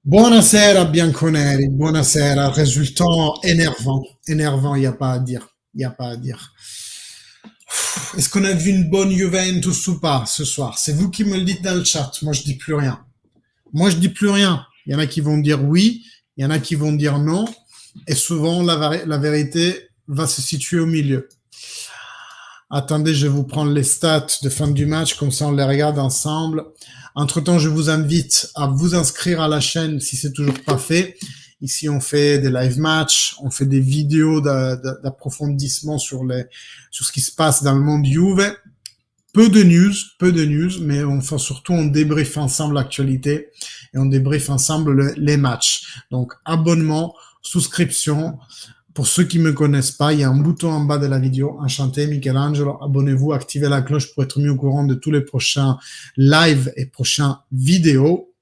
Buonasera bianconeri, buonasera. Résultat énervant, énervant, il n'y a pas à dire. Il n'y a pas à dire. Est-ce qu'on a vu une bonne Juventus ou pas ce soir? C'est vous qui me le dites dans le chat. Moi, je dis plus rien. Moi, je dis plus rien. Il y en a qui vont dire oui, il y en a qui vont dire non. Et souvent, la vérité va se situer au milieu. Attendez, je vais vous prendre les stats de fin du match, comme ça on les regarde ensemble. Entre-temps, je vous invite à vous inscrire à la chaîne si c'est toujours pas fait. Ici, on fait des live matchs, on fait des vidéos d'approfondissement sur ce qui se passe dans le monde Juve. Peu de news, mais surtout, on débriefe ensemble l'actualité et on débriefe ensemble les matchs. Donc, abonnement, souscription. Pour ceux qui me connaissent pas, il y a un bouton en bas de la vidéo. Enchanté, Michelangelo. Abonnez-vous, activez la cloche pour être mis au courant de tous les prochains lives et prochains vidéos.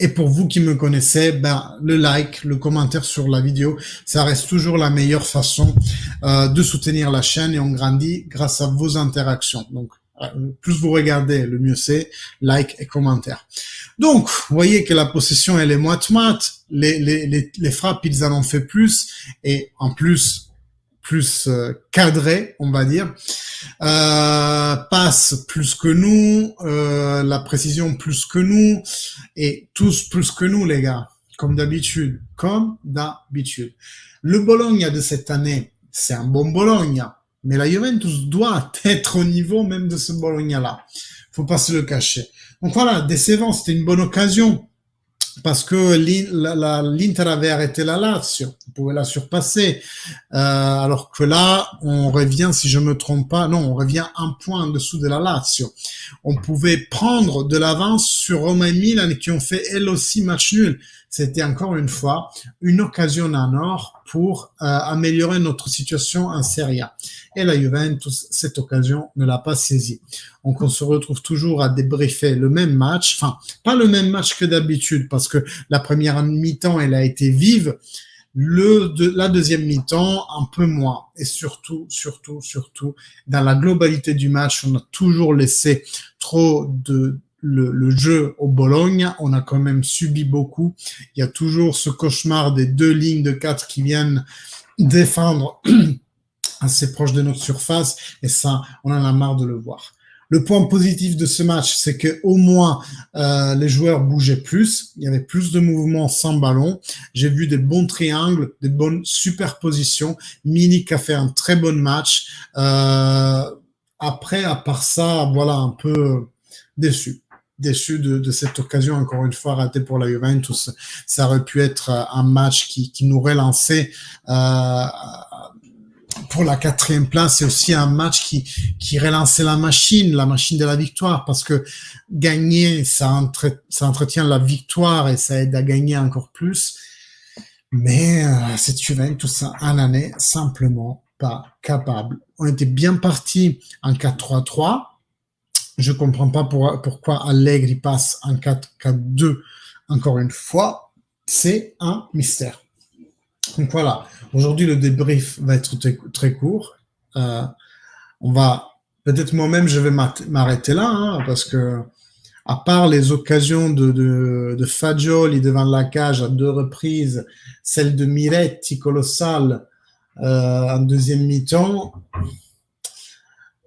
Et pour vous qui me connaissez, le like, le commentaire sur la vidéo, ça reste toujours la meilleure façon de soutenir la chaîne et on grandit grâce à vos interactions. Donc, plus vous regardez, le mieux c'est, like et commentaire. Donc, vous voyez que la possession, elle est moite-moite, les frappes, ils en ont fait plus, et en plus cadré, on va dire. Passe plus que nous, la précision plus que nous, et tous plus que nous, les gars, comme d'habitude, comme d'habitude. Le Bologna de cette année, c'est un bon Bologna, mais la Juventus doit être au niveau même de ce Bologna-là. Faut pas se le cacher. Donc voilà, décevant, c'était une bonne occasion parce que l'Inter avait arrêté la Lazio, on pouvait la surpasser, alors que là, on revient, si je me trompe pas, non, on revient un point en dessous de la Lazio. On pouvait prendre de l'avance sur Roma et Milan qui ont fait elles aussi match nul. C'était encore une fois une occasion en or pour améliorer notre situation en Serie A. Et la Juventus, cette occasion, ne l'a pas saisie. Donc on se retrouve toujours à débriefer le même match, enfin pas le même match que d'habitude parce que la première mi-temps elle a été vive, la deuxième mi-temps un peu moins et surtout dans la globalité du match on a toujours laissé trop de le jeu au Bologne, on a quand même subi beaucoup, il y a toujours ce cauchemar des deux lignes de 4 qui viennent défendre assez proche de notre surface et ça on en a marre de le voir. Le point positif de ce match, c'est que au moins les joueurs bougeaient plus, il y avait plus de mouvements sans ballon. J'ai vu des bons triangles, des bonnes superpositions. Milik a fait un très bon match. Après, à part ça, voilà, un peu déçu de cette occasion, encore une fois, ratée pour la Juventus. Ça aurait pu être un match qui nous relançait pour la 4e place, c'est aussi un match qui relançait la machine de la victoire, parce que gagner, ça entretient la victoire et ça aide à gagner encore plus. Mais cette Juventus en année, simplement pas capable. On était bien parti en 4-3-3. Je comprends pas pourquoi Allegri passe en 4-4-2 encore une fois. C'est un mystère. Donc voilà, aujourd'hui le débrief va être très court. On va peut-être moi-même je vais m'arrêter là parce que à part les occasions de Fagioli devant la cage à 2 reprises, celle de Miretti colossale en deuxième mi-temps,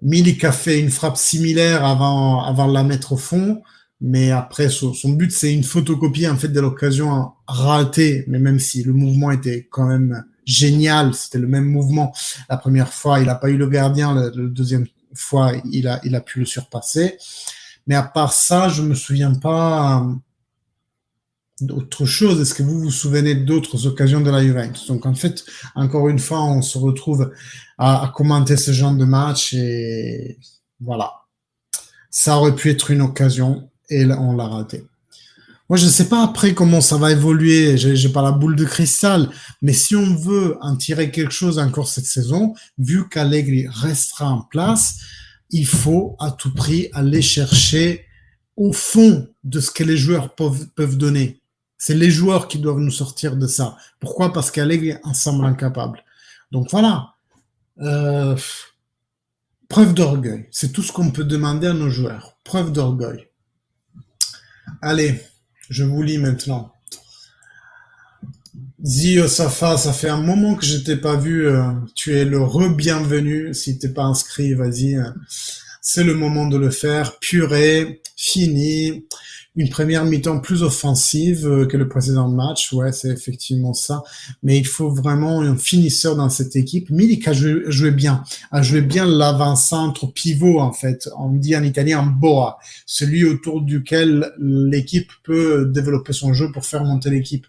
Milik a fait une frappe similaire avant de la mettre au fond. Mais après, son but, c'est une photocopie en fait de l'occasion ratée. Mais même si le mouvement était quand même génial, c'était le même mouvement. La première fois, il n'a pas eu le gardien. La deuxième fois, il a pu le surpasser. Mais à part ça, je me souviens pas d'autre chose. Est-ce que vous vous souvenez d'autres occasions de la Juventus? Donc en fait, encore une fois, on se retrouve à commenter ce genre de match et voilà. Ça aurait pu être une occasion et on l'a raté. Moi, je ne sais pas après comment ça va évoluer, j'ai pas la boule de cristal, mais si on veut en tirer quelque chose encore cette saison, vu qu'Allegri restera en place, il faut à tout prix aller chercher au fond de ce que les joueurs peuvent donner. C'est les joueurs qui doivent nous sortir de ça. Pourquoi? Parce qu'Allegri en semble incapable. Donc voilà. Preuve d'orgueil. C'est tout ce qu'on peut demander à nos joueurs. Preuve d'orgueil. Allez, je vous lis maintenant. Zio Safa, ça fait un moment que je t'ai pas vu. Tu es le re-bienvenu. Si t'es pas inscrit, vas-y. C'est le moment de le faire. Purée, fini. Une première mi-temps plus offensive que le précédent match. Ouais, c'est effectivement ça. Mais il faut vraiment un finisseur dans cette équipe. Milik a joué bien l'avant-centre pivot, en fait. On dit en italien un boa. Celui autour duquel l'équipe peut développer son jeu pour faire monter l'équipe.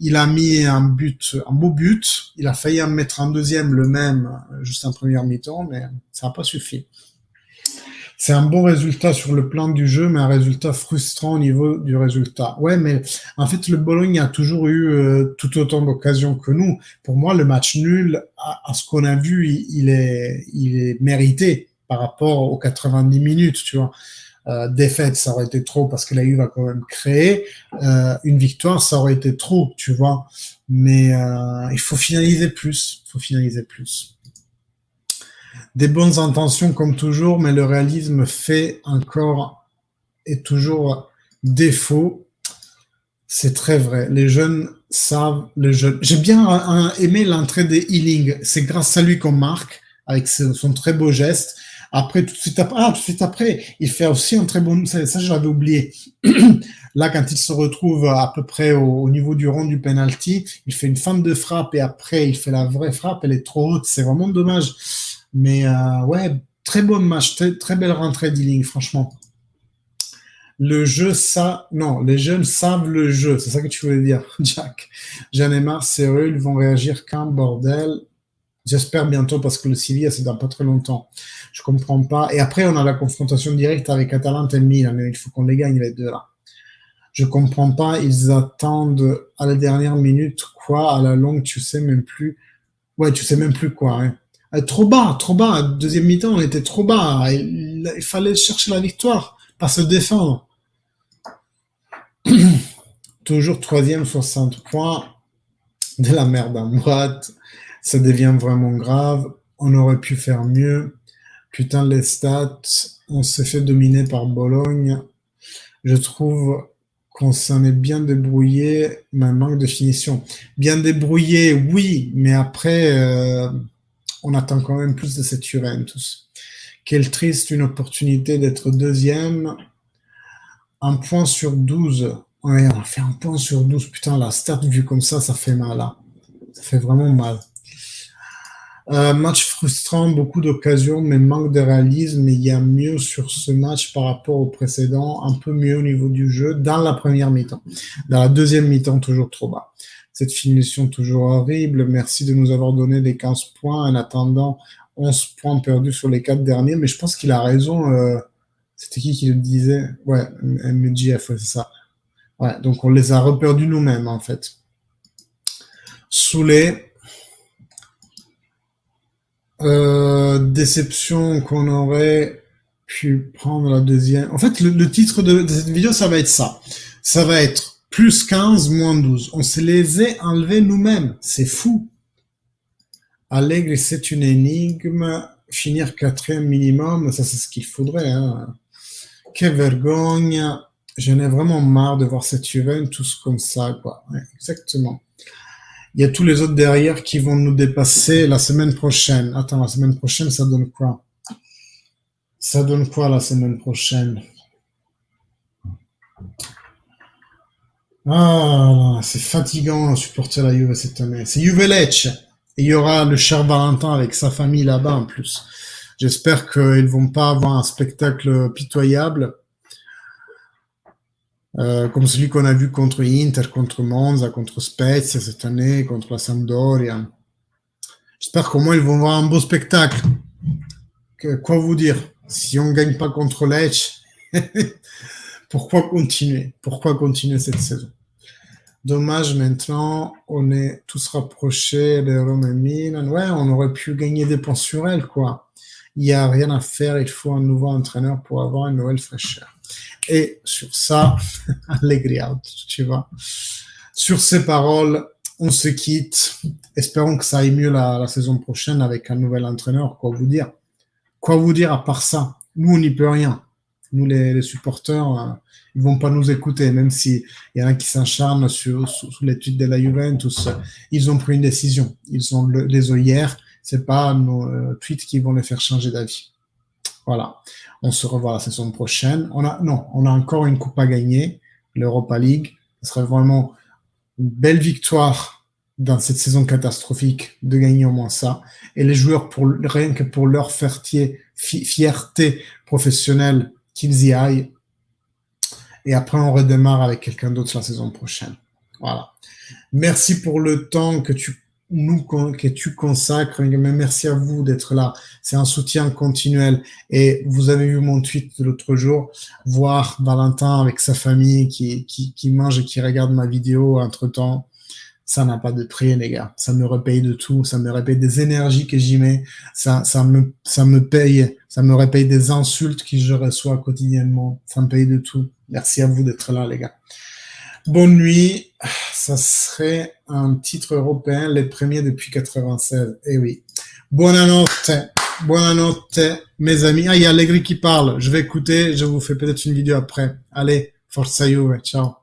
Il a mis un beau but. Il a failli en mettre un deuxième, le même, juste en première mi-temps, mais ça n'a pas suffi. C'est un bon résultat sur le plan du jeu, mais un résultat frustrant au niveau du résultat. Ouais, mais en fait, le Bologne a toujours eu tout autant d'occasions que nous. Pour moi, le match nul, à ce qu'on a vu, il est mérité par rapport aux 90 minutes, tu vois. Défaite, ça aurait été trop parce que la Juve a quand même créé. Une victoire, ça aurait été trop, tu vois. Mais il faut finaliser plus. Il faut finaliser plus. Des bonnes intentions comme toujours, mais le réalisme fait encore et toujours défaut. C'est très vrai. Les jeunes savent, les jeunes. J'ai bien aimé l'entrée des Ealing. C'est grâce à lui qu'on marque avec son très beau geste. Après, tout de suite après, il fait aussi un très bon, ça je l'avais oublié. Là, quand il se retrouve à peu près au niveau du rond du penalty, il fait une feinte de frappe et après, il fait la vraie frappe, elle est trop haute. C'est vraiment dommage. Mais ouais, très bon match, très belle rentrée d'Ealing, franchement. Le jeu, ça, non, les jeunes savent le jeu. C'est ça que tu voulais dire, Jack. J'en ai marre, c'est eux, ils vont réagir quand, bordel. J'espère bientôt parce que le Sevilla, c'est dans pas très longtemps. Je comprends pas. Et après, on a la confrontation directe avec Atalanta et Milan. Mais il faut qu'on les gagne, les deux, là. Je comprends pas. Ils attendent à la dernière minute, quoi, à la longue, tu sais même plus. Ouais, tu sais même plus quoi, hein. Trop bas, trop bas. Deuxième mi-temps, on était trop bas. Il fallait chercher la victoire, pas se défendre. Toujours troisième, 60 points. De la merde en boîte. Ça devient vraiment grave. On aurait pu faire mieux. Putain, les stats. On s'est fait dominer par Bologne. Je trouve qu'on s'en est bien débrouillé, mais un manque de finition. Bien débrouillé, oui, mais après, on attend quand même plus de cette Juventus. Quelle triste une opportunité d'être deuxième. Un point sur 12. Ouais, on a fait un point sur 12. Putain, la stat vue comme ça fait mal, hein. Ça fait vraiment mal. Match frustrant, beaucoup d'occasions, mais manque de réalisme. Il y a mieux sur ce match par rapport au précédent, un peu mieux au niveau du jeu dans la première mi-temps. Dans la deuxième mi-temps, toujours trop bas. Cette finition toujours horrible. Merci de nous avoir donné des 15 points en attendant 11 points perdus sur les 4 derniers. Mais je pense qu'il a raison. C'était qui le disait? Ouais, MGF, ouais, c'est ça. Ouais, donc on les a reperdus nous-mêmes, en fait. Saoulé. Déception qu'on aurait pu prendre la deuxième. En fait, le titre de cette vidéo, ça va être ça. Ça va être plus 15, moins 12. On se les a enlevés nous-mêmes. C'est fou. Allegri, c'est une énigme. Finir quatrième minimum, ça c'est ce qu'il faudrait, hein. Que vergogne. J'en ai vraiment marre de voir cette Juventus comme ça, quoi. Ouais, exactement. Il y a tous les autres derrière qui vont nous dépasser la semaine prochaine. Attends, la semaine prochaine, ça donne quoi? Ça donne quoi la semaine prochaine? Ah, c'est fatigant de supporter la Juve cette année. C'est Juve Lecce. Et il y aura le cher Valentin avec sa famille là-bas en plus. J'espère qu'ils vont pas avoir un spectacle pitoyable comme celui qu'on a vu contre Inter, contre Monza, contre Spezia cette année, contre la Sampdoria. J'espère qu'au moins ils vont voir un beau spectacle. Quoi vous dire? Si on gagne pas contre Lecce, pourquoi continuer? Pourquoi continuer cette saison? Dommage, maintenant, on est tous rapprochés de Rome et Milan. Ouais, on aurait pu gagner des points sur elle, quoi. Il n'y a rien à faire, il faut un nouveau entraîneur pour avoir une nouvelle fraîcheur. Et sur ça, Allegri out, tu vois. Sur ces paroles, on se quitte. Espérons que ça aille mieux la saison prochaine avec un nouvel entraîneur. Quoi vous dire? Quoi vous dire à part ça? Nous, on n'y peut rien. Nous, les supporters, ils vont pas nous écouter, même si il y en a qui s'acharnent sous l'étude de la Juventus. Ils ont pris une décision. Ils ont les œillères. C'est pas nos tweets qui vont les faire changer d'avis. Voilà. On se revoit la saison prochaine. On a encore une coupe à gagner, l'Europa League. Ce serait vraiment une belle victoire dans cette saison catastrophique de gagner au moins ça. Et les joueurs, rien que pour leur fierté professionnelle, qu'ils y aillent. Et après, on redémarre avec quelqu'un d'autre la saison prochaine. Voilà. Merci pour le temps que tu consacres. Mais merci à vous d'être là. C'est un soutien continuel. Et vous avez vu mon tweet de l'autre jour, voir Valentin avec sa famille qui mange et qui regarde ma vidéo entre temps. Ça n'a pas de prix, les gars. Ça me repaye de tout. Ça me repaye des énergies que j'y mets. Ça me repaye des insultes que je reçois quotidiennement. Ça me paye de tout. Merci à vous d'être là, les gars. Bonne nuit. Ça serait un titre européen, les premiers depuis 96. Eh oui. Buonanotte. Buonanotte, mes amis. Ah, il y a Allegri qui parle. Je vais écouter. Je vous fais peut-être une vidéo après. Allez, Forza Juve. Ciao.